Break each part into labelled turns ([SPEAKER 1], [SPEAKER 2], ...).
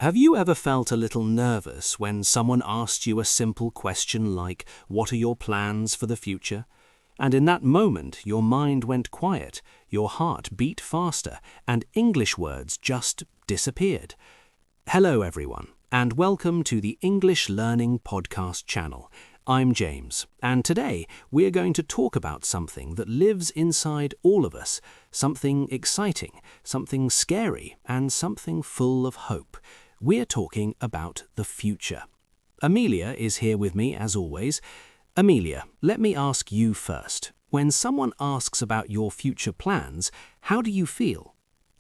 [SPEAKER 1] Have you ever felt a little nervous when someone asked you a simple question like, "What are your plans for the future?" And in that moment, your mind went quiet, your heart beat faster, and English words just disappeared. Hello, everyone, and welcome to the English Learning Podcast channel. I'm James, and today we're going to talk about something that lives inside all of us, something exciting, something scary, and something full of hope. We're talking about the future. Amelia is here with me as always. Amelia, let me ask you first. When someone asks about your future plans, how do you feel?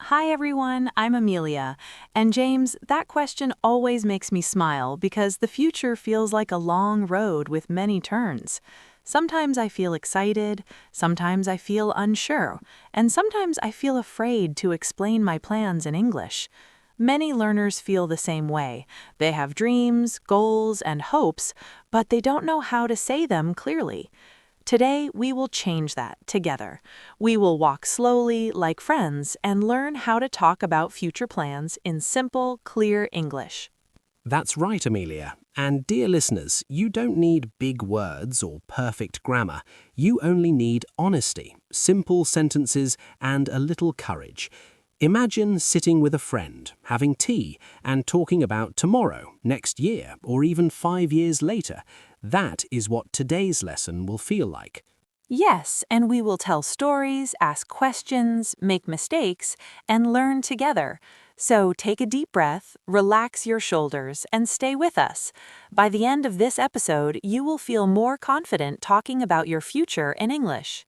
[SPEAKER 2] Hi everyone, I'm Amelia. And James, that question always makes me smile because the future feels like a long road with many turns. Sometimes I feel excited, sometimes I feel unsure, and sometimes I feel afraid to explain my plans in English. Many learners feel the same way. They have dreams, goals, and hopes, but they don't know how to say them clearly. Today, we will change that together. We will walk slowly, like friends, and learn how to talk about future plans in simple, clear English.
[SPEAKER 1] That's right, Amelia. And dear listeners, you don't need big words or perfect grammar. You only need honesty, simple sentences, and a little courage. Imagine sitting with a friend, having tea, and talking about tomorrow, next year, or even 5 years later. That is what today's lesson will feel like.
[SPEAKER 2] Yes, and we will tell stories, ask questions, make mistakes, and learn together. So take a deep breath, relax your shoulders, and stay with us. By the end of this episode, you will feel more confident talking about your future in English.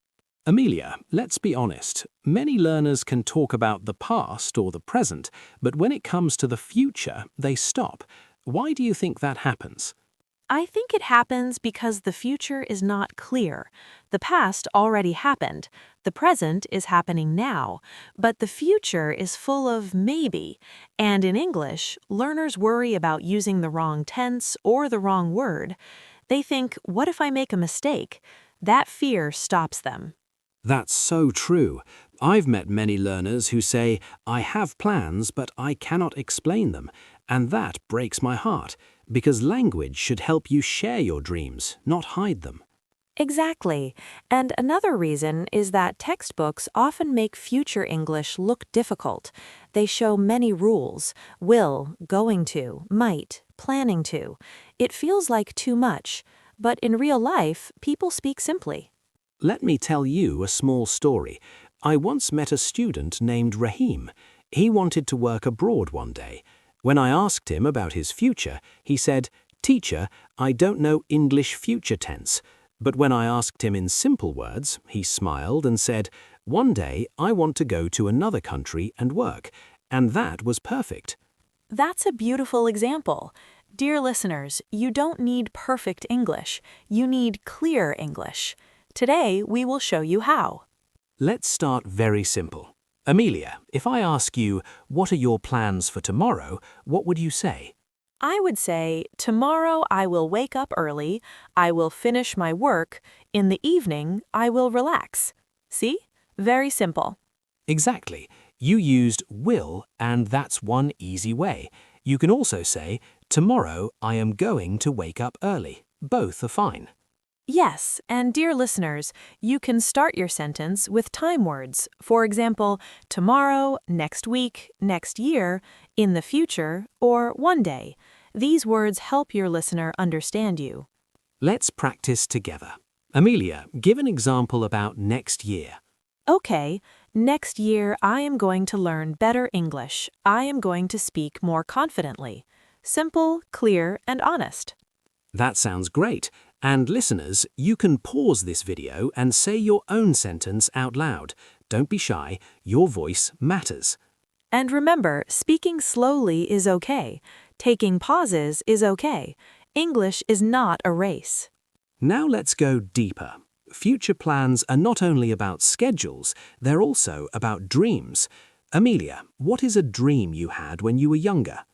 [SPEAKER 1] Amelia, let's be honest. Many learners can talk about the past or the present, but when it comes to the future, they stop. Why do you think that happens?
[SPEAKER 2] I think it happens because the future is not clear. The past already happened. The present is happening now. But the future is full of maybe. And in English, learners worry about using the wrong tense or the wrong word. They think, what if I make a mistake? That fear stops them.
[SPEAKER 1] That's so true. I've met many learners who say, "I have plans, but I cannot explain them." And that breaks my heart, because language should help you share your dreams, not hide them.
[SPEAKER 2] Exactly. And another reason is that textbooks often make future English look difficult. They show many rules: will, going to, might, planning to. It feels like too much. But in real life, people speak simply.
[SPEAKER 1] Let me tell you a small story. I once met a student named Rahim. He wanted to work abroad one day. When I asked him about his future, he said, "Teacher, I don't know English future tense." But when I asked him in simple words, he smiled and said, "One day I want to go to another country and work." And that was perfect.
[SPEAKER 2] That's a beautiful example. Dear listeners, you don't need perfect English. You need clear English. Today, we will show you how.
[SPEAKER 1] Let's start very simple. Amelia, if I ask you, "What are your plans for tomorrow?" what would you say?
[SPEAKER 2] I would say, tomorrow I will wake up early, I will finish my work, in the evening I will relax. See? Very simple.
[SPEAKER 1] Exactly. You used will, and that's one easy way. You can also say, "Tomorrow I am going to wake up early." Both are fine.
[SPEAKER 2] Yes, and dear listeners, you can start your sentence with time words. For example, tomorrow, next week, next year, in the future, or one day. These words help your listener understand you.
[SPEAKER 1] Let's practice together. Amelia, give an example about next year.
[SPEAKER 2] Okay, next year I am going to learn better English. I am going to speak more confidently. Simple, clear, and honest.
[SPEAKER 1] That sounds great. And listeners, you can pause this video and say your own sentence out loud. Don't be shy. Your voice matters.
[SPEAKER 2] And remember, speaking slowly is okay. Taking pauses is okay. English is not a race.
[SPEAKER 1] Now let's go deeper. Future plans are not only about schedules, they're also about dreams. Amelia, what is a dream you had when you were younger?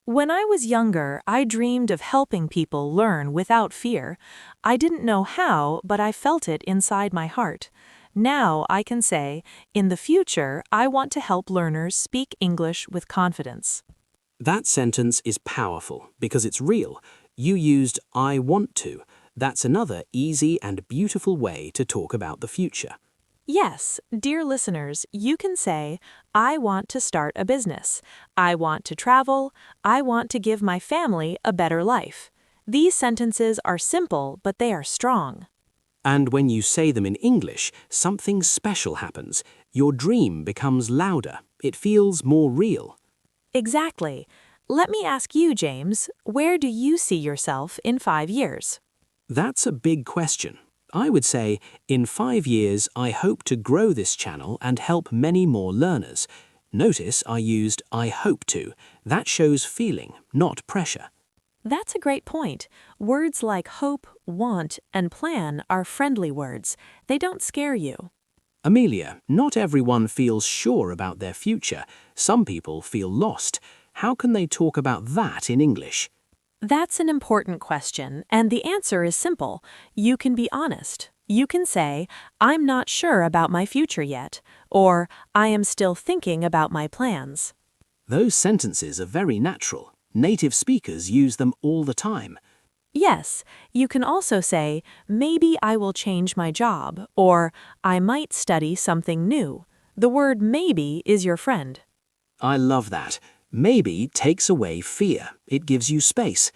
[SPEAKER 2] When I was younger, I dreamed of helping people learn without fear. I didn't know how, but I felt it inside my heart. Now I can say, in the future, I want to help learners speak English with confidence.
[SPEAKER 1] That sentence is powerful because it's real. You used I want to. That's another easy and beautiful way to talk about the future.
[SPEAKER 2] Yes, dear listeners, you can say, I want to start a business. I want to travel. I want to give my family a better life. These sentences are simple, but they are strong.
[SPEAKER 1] And when you say them in English, something special happens. Your dream becomes louder. It feels more real.
[SPEAKER 2] Exactly. Let me ask you, James, where do you see yourself in 5 years?
[SPEAKER 1] That's a big question. I would say, in 5 years, I hope to grow this channel and help many more learners. Notice I used I hope to. That shows feeling, not pressure.
[SPEAKER 2] That's a great point. Words like hope, want, and plan are friendly words. They don't scare you.
[SPEAKER 1] Amelia, not everyone feels sure about their future. Some people feel lost. How can they talk about that in English?
[SPEAKER 2] That's an important question, and the answer is simple. You can be honest. You can say, I'm not sure about my future yet, or I am still thinking about my plans.
[SPEAKER 1] Those sentences are very natural. Native speakers use them all the time.
[SPEAKER 2] Yes, you can also say, maybe I will change my job, or I might study something new. The word maybe is your friend.
[SPEAKER 1] I love that. Maybe takes away fear. It gives you space.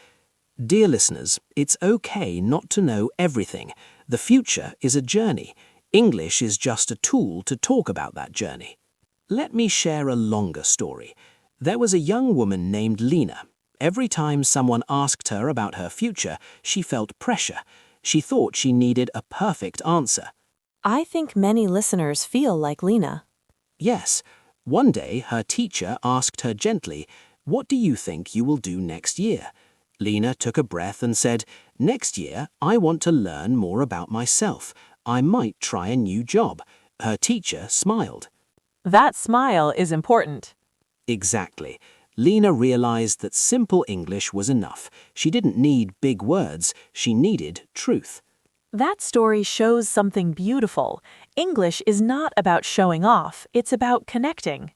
[SPEAKER 1] Dear listeners, it's okay not to know everything. The future is a journey. English is just a tool to talk about that journey. Let me share a longer story. There was a young woman named Lena. Every time someone asked her about her future, she felt pressure. She thought she needed a perfect answer.
[SPEAKER 2] I think many listeners feel like Lena.
[SPEAKER 1] Yes. One day, her teacher asked her gently, "What do you think you will do next year?" Lena took a breath and said, "Next year, I want to learn more about myself. I might try a new job." Her teacher smiled.
[SPEAKER 2] That smile is important.
[SPEAKER 1] Exactly. Lena realized that simple English was enough. She didn't need big words. She needed truth.
[SPEAKER 2] That story shows something beautiful. English is not about showing off, it's about connecting.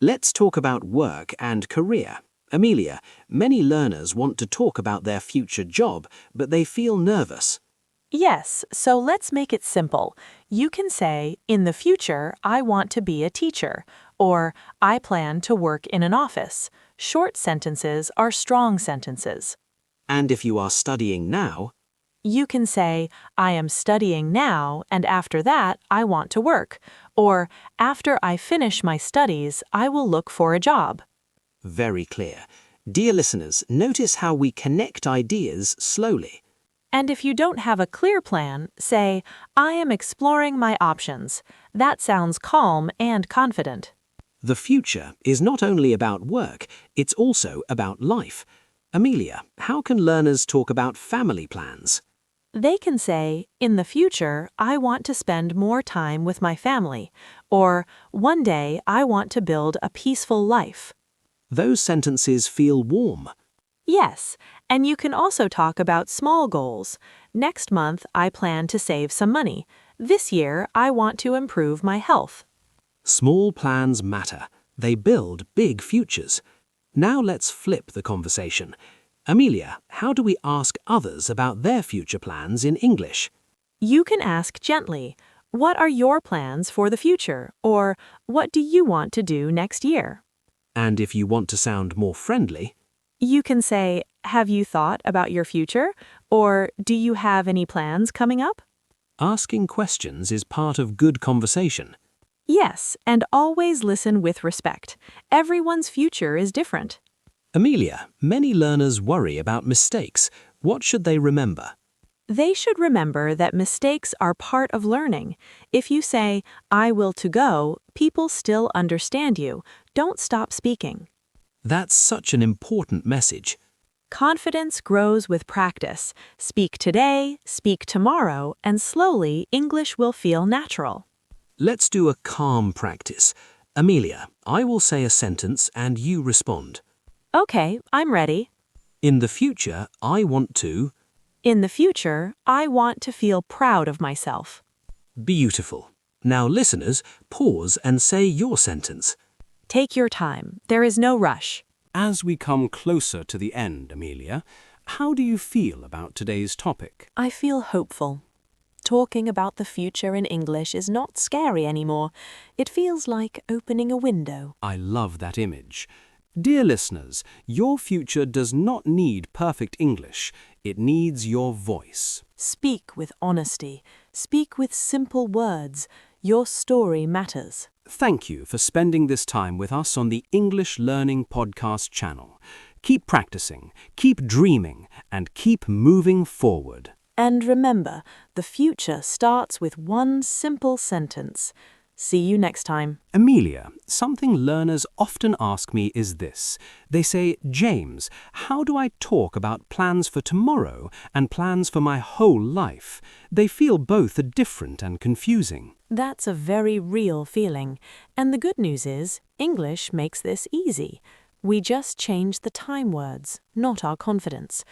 [SPEAKER 1] Let's talk about work and career. Amelia, many learners want to talk about their future job, but they feel nervous.
[SPEAKER 2] Yes, so let's make it simple. You can say, in the future, I want to be a teacher, or I plan to work in an office. Short sentences are strong sentences.
[SPEAKER 1] And if you are studying now,
[SPEAKER 2] You can say, I am studying now, and after that, I want to work. Or, after I finish my studies, I will look for a job.
[SPEAKER 1] very clear. Dear listeners, notice how we connect ideas slowly.
[SPEAKER 2] And if you don't have a clear plan, say, I am exploring my options. That sounds calm and confident.
[SPEAKER 1] The future is not only about work, it's also about life. Amelia, how can learners talk about family plans?
[SPEAKER 2] They can say, in the future, I want to spend more time with my family, or one day I want to build a peaceful life.
[SPEAKER 1] Those sentences feel warm.
[SPEAKER 2] Yes, and you can also talk about small goals. Next month, I plan to save some money. This year, I want to improve my health.
[SPEAKER 1] Small plans matter. They build big futures. Now let's flip the conversation. Amelia, how do we ask others about their future plans in English?
[SPEAKER 2] You can ask gently, what are your plans for the future? Or, what do you want to do next year?
[SPEAKER 1] And if you want to sound more friendly,
[SPEAKER 2] You can say, have you thought about your future? Or, do you have any plans coming up?
[SPEAKER 1] asking questions is part of good conversation.
[SPEAKER 2] Yes, and always listen with respect. Everyone's future is different.
[SPEAKER 1] Amelia, many learners worry about mistakes. What should they remember?
[SPEAKER 2] They should remember that mistakes are part of learning. If you say, I will to go, people still understand you. Don't stop speaking.
[SPEAKER 1] That's such an important message.
[SPEAKER 2] Confidence grows with practice. Speak today, speak tomorrow, and slowly English will feel natural.
[SPEAKER 1] Let's do a calm practice. Amelia, I will say a sentence and you respond.
[SPEAKER 2] Okay, I'm ready.
[SPEAKER 1] In the future, I want to...
[SPEAKER 2] In the future, I want to feel proud of myself.
[SPEAKER 1] Beautiful. Now listeners, pause and say your sentence.
[SPEAKER 2] Take your time. There is no rush.
[SPEAKER 1] As we come closer to the end, Amelia, how do you feel about today's topic?
[SPEAKER 2] I feel hopeful. Talking about the future in English is not scary anymore. It feels like opening a window.
[SPEAKER 1] I love that image. Dear listeners, your future does not need perfect English. It needs your voice.
[SPEAKER 2] Speak with honesty. Speak with simple words. Your story matters.
[SPEAKER 1] Thank you for spending this time with us on the English Learning Podcast channel. Keep practicing, keep dreaming, and keep moving forward.
[SPEAKER 2] And remember, the future starts with one simple sentence. See you next time.
[SPEAKER 1] Amelia, something learners often ask me is this. They say, James, how do I talk about plans for tomorrow and plans for my whole life? They feel both are different and confusing.
[SPEAKER 2] That's a very real feeling. And the good news is, English makes this easy. We just change the time words, not our confidence.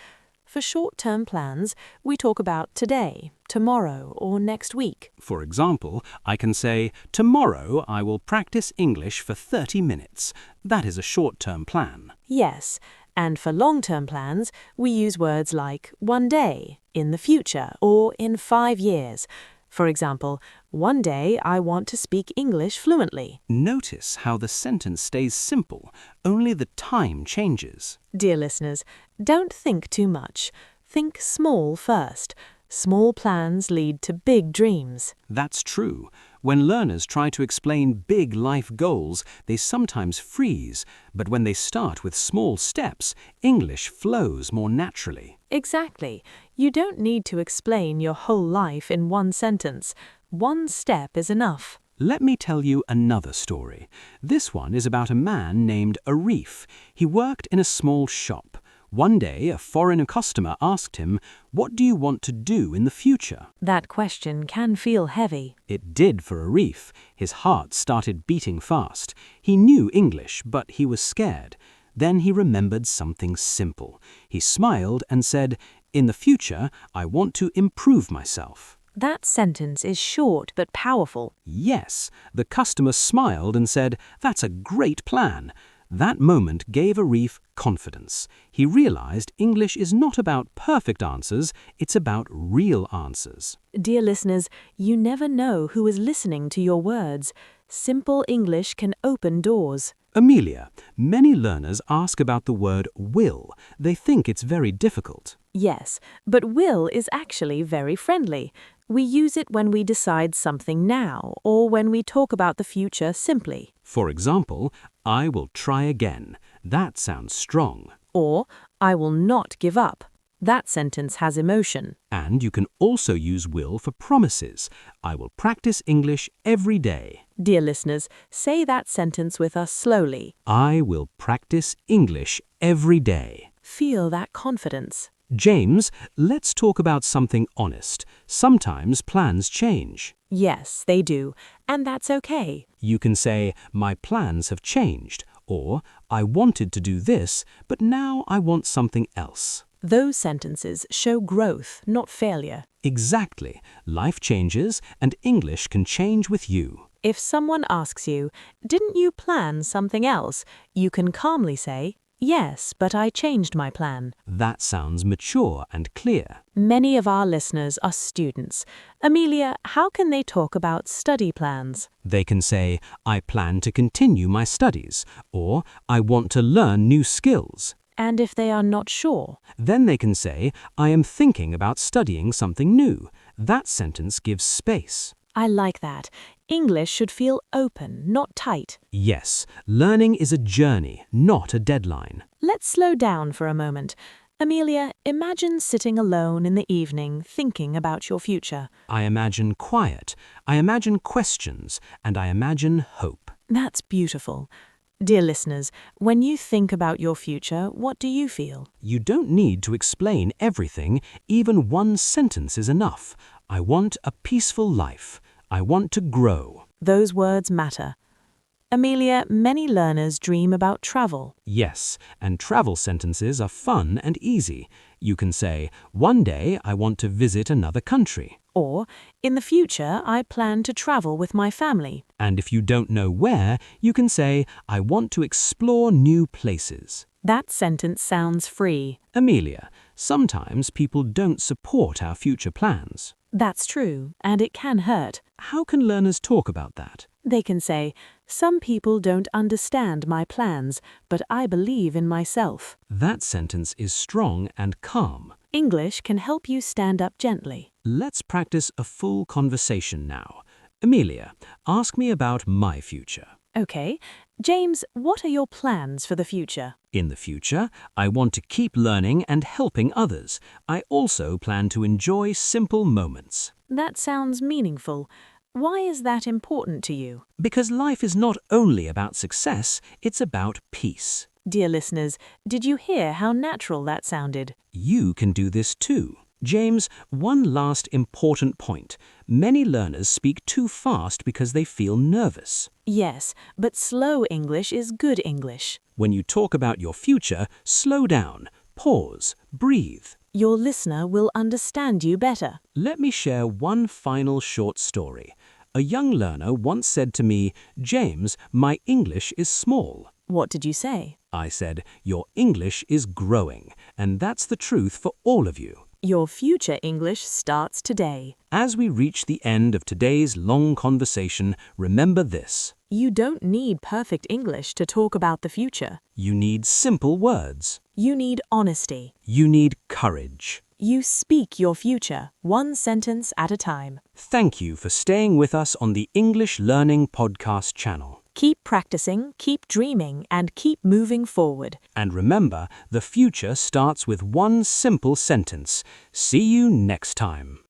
[SPEAKER 2] For short-term plans, we talk about today, tomorrow, or next week.
[SPEAKER 1] For example, I can say, tomorrow I will practice English for 30 minutes. That is a short-term plan.
[SPEAKER 2] Yes, and for long-term plans, we use words like one day, in the future, or in 5 years. For example, one day I want to speak English fluently.
[SPEAKER 1] Notice how the sentence stays simple, only the time changes.
[SPEAKER 2] Dear listeners, don't think too much. Think small first. Small plans lead to big dreams.
[SPEAKER 1] That's true. When learners try to explain big life goals, they sometimes freeze. But when they start with small steps, English flows more naturally.
[SPEAKER 2] Exactly. You don't need to explain your whole life in one sentence. One step is enough.
[SPEAKER 1] Let me tell you another story. This one is about a man named Arif. He worked in a small shop. One day, a foreign customer asked him, "What do you want to do in the future?"
[SPEAKER 2] That question can feel heavy.
[SPEAKER 1] It did for Arif. His heart started beating fast. He knew English, but he was scared. Then he remembered something simple. He smiled and said, "In the future, I want to improve myself."
[SPEAKER 2] That sentence is short but powerful.
[SPEAKER 1] Yes, the customer smiled and said, "That's a great plan." That moment gave Arif confidence. He realized English is not about perfect answers, it's about real answers.
[SPEAKER 2] Dear listeners, you never know who is listening to your words. Simple English can open doors.
[SPEAKER 1] Amelia, many learners ask about the word will. They think it's very difficult.
[SPEAKER 2] Yes, but will is actually very friendly. We use it when we decide something now, or when we talk about the future simply.
[SPEAKER 1] For example, I will try again. That sounds strong.
[SPEAKER 2] Or, I will not give up. That sentence has emotion.
[SPEAKER 1] And you can also use will for promises. I will practice English every day.
[SPEAKER 2] Dear listeners, say that sentence with us slowly.
[SPEAKER 1] I will practice English every day.
[SPEAKER 2] Feel that confidence.
[SPEAKER 1] James, let's talk about something honest. Sometimes plans change.
[SPEAKER 2] Yes, they do. And that's okay.
[SPEAKER 1] You can say, my plans have changed, or I wanted to do this, but now I want something else.
[SPEAKER 2] Those sentences show growth, not failure.
[SPEAKER 1] Exactly. Life changes, and English can change with you.
[SPEAKER 2] If someone asks you, "Didn't you plan something else?" you can calmly say, "Yes, but I changed my plan."
[SPEAKER 1] That sounds mature and clear.
[SPEAKER 2] Many of our listeners are students. Amelia, how can they talk about study plans?
[SPEAKER 1] They can say, I plan to continue my studies, or I want to learn new skills.
[SPEAKER 2] And if they are not sure?
[SPEAKER 1] Then they can say, I am thinking about studying something new. That sentence gives space.
[SPEAKER 2] I like that. English should feel open, not tight.
[SPEAKER 1] Yes, learning is a journey, not a deadline.
[SPEAKER 2] Let's slow down for a moment. Amelia, imagine sitting alone in the evening thinking about your future.
[SPEAKER 1] I imagine quiet, I imagine questions, and I imagine hope.
[SPEAKER 2] That's beautiful. Dear listeners, when you think about your future, what do you feel?
[SPEAKER 1] You don't need to explain everything, even one sentence is enough. I want a peaceful life. I want to grow.
[SPEAKER 2] Those words matter. Amelia, many learners dream about travel.
[SPEAKER 1] Yes, and travel sentences are fun and easy. You can say, one day I want to visit another country.
[SPEAKER 2] Or, in the future, I plan to travel with my family.
[SPEAKER 1] And if you don't know where, you can say, I want to explore new places.
[SPEAKER 2] That sentence sounds free.
[SPEAKER 1] Amelia, sometimes people don't support our future plans.
[SPEAKER 2] That's true, and it can hurt.
[SPEAKER 1] How can learners talk about that?
[SPEAKER 2] They can say, some people don't understand my plans, but I believe in myself.
[SPEAKER 1] That sentence is strong and calm.
[SPEAKER 2] English can help you stand up gently.
[SPEAKER 1] Let's practice a full conversation now. Amelia, ask me about my future.
[SPEAKER 2] Okay. James, what are your plans for the future?
[SPEAKER 1] In the future, I want to keep learning and helping others. I also plan to enjoy simple moments.
[SPEAKER 2] That sounds meaningful. Why is that important to you?
[SPEAKER 1] Because life is not only about success, it's about peace.
[SPEAKER 2] Dear listeners, did you hear how natural that sounded?
[SPEAKER 1] You can do this too. James, one last important point. Many learners speak too fast because they feel nervous.
[SPEAKER 2] Yes, but slow English is good English.
[SPEAKER 1] When you talk about your future, slow down, pause, breathe.
[SPEAKER 2] Your listener will understand you better.
[SPEAKER 1] Let me share one final short story. A young learner once said to me, James, my English is small.
[SPEAKER 2] What did you say?
[SPEAKER 1] I said, your English is growing, and that's the truth for all of you.
[SPEAKER 2] Your future English starts today.
[SPEAKER 1] As we reach the end of today's long conversation, remember this.
[SPEAKER 2] You don't need perfect English to talk about the future.
[SPEAKER 1] You need simple words.
[SPEAKER 2] You need honesty.
[SPEAKER 1] You need courage.
[SPEAKER 2] You speak your future, one sentence at a time.
[SPEAKER 1] Thank you for staying with us on the English Learning Podcast channel.
[SPEAKER 2] Keep practicing, keep dreaming, and keep moving forward.
[SPEAKER 1] And remember, the future starts with one simple sentence. See you next time.